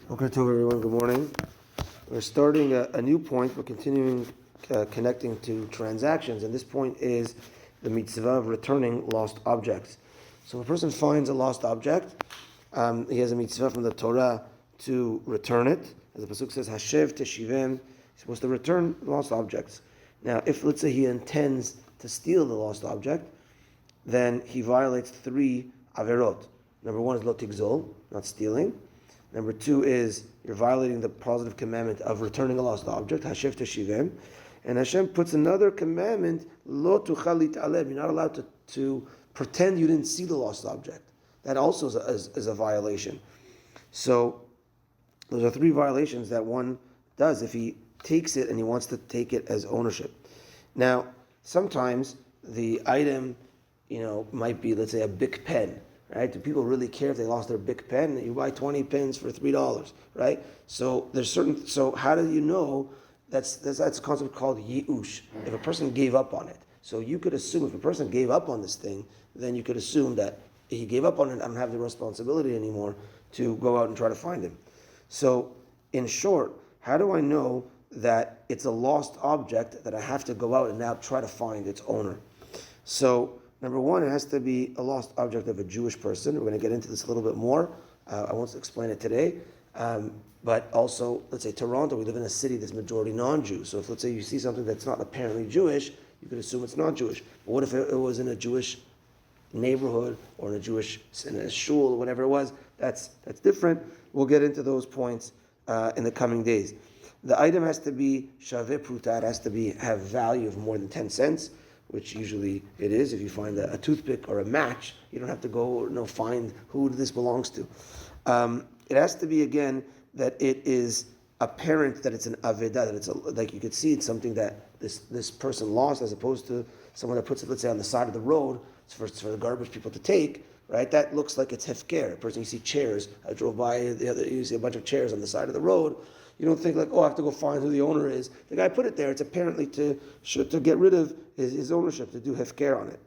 Okay, Tov, everyone. Good morning. We're starting a new point. We're continuing connecting to transactions, and this point is the mitzvah of returning lost objects. So, if a person finds a lost object, he has a mitzvah from the Torah to return it. As the pasuk says, "Hashev teshivim," he's supposed to return lost objects. Now, if let's say he intends to steal the lost object, then he violates three averot. Number one is lo tigzol, not stealing. Number two is you're violating the positive commandment of returning a lost object, hashev teshivim. And Hashem puts another commandment, lo tuchal lit'alem. You're not allowed to pretend you didn't see the lost object. That also is a violation. So those are three violations that one does if he takes it and he wants to take it as ownership. Now, sometimes the item, might be, let's say, a big pen. Right? Do people really care if they lost their big pen? You buy 20 pens for $3, right? So So how do you know? That's a concept called yi'ush. If a person gave up on it, so you could assume if a person gave up on this thing, then you could assume that he gave up on it. I don't have the responsibility anymore to go out and try to find him. So, in short, how do I know that it's a lost object that I have to go out and now try to find its owner? So, number one, it has to be a lost object of a Jewish person. We're going to get into this a little bit more. I won't explain it today. But also, let's say Toronto, we live in a city that's majority non-Jew. So if, let's say, you see something that's not apparently Jewish, you could assume it's not Jewish. But what if it was in a Jewish neighborhood or in a shul or whatever it was? That's different. We'll get into those points in the coming days. The item has to be shaveh pruta. It has to have value of more than 10 cents. Which usually it is. If you find a toothpick or a match, you don't have to go find who this belongs to. It has to be, again, that it is apparent that it's an aveda, that it's like you could see it's something that this person lost, as opposed to someone that puts it, let's say, on the side of the road for the garbage people to take. Right? That looks like it's hefker. A person, you see chairs. I drove by you see a bunch of chairs on the side of the road. You don't think like, I have to go find who the owner is. The guy put it there. It's apparently to get rid of his ownership, to do hefker on it.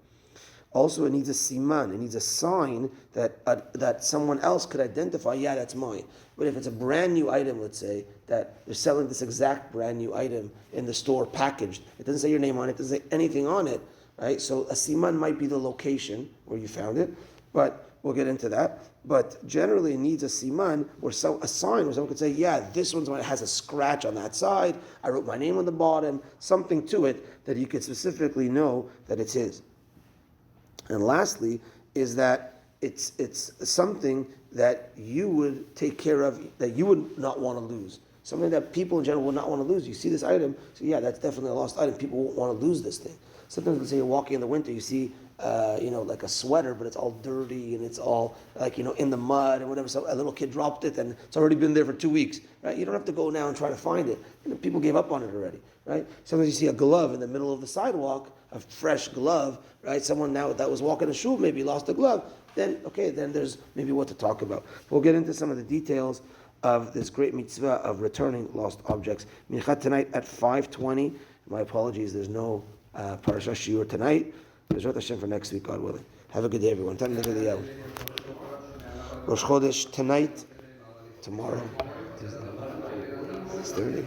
Also, it needs a siman. It needs a sign that someone else could identify. Yeah, that's mine. But if it's a brand new item, let's say that they're selling this exact brand new item in the store, packaged. It doesn't say your name on it. It doesn't say anything on it. Right? So a siman might be the location where you found it. But we'll get into that. But generally, it needs a siman, a sign where someone could say, yeah, this one's one that has a scratch on that side. I wrote my name on the bottom, something to it that you could specifically know that it's his. And lastly, is that it's something that you would take care of, that you would not want to lose. Something that people in general would not want to lose. You see this item, so yeah, that's definitely a lost item. People won't want to lose this thing. Sometimes, let's say you're walking in the winter, you see, like a sweater, but it's all dirty and it's all in the mud and whatever. So a little kid dropped it and it's already been there for 2 weeks, right? You don't have to go now and try to find it. People gave up on it already, right? Sometimes you see a glove in the middle of the sidewalk, a fresh glove, right? Someone now that was walking a shul maybe lost a glove. Then there's maybe what to talk about. We'll get into some of the details of this great mitzvah of returning lost objects. Minchat tonight at 5:20. My apologies, there's no parasha shiur tonight. Bezrat Hashem for next week, God willing. Have a good day, everyone. Rosh Chodesh tonight, tomorrow, 6:30.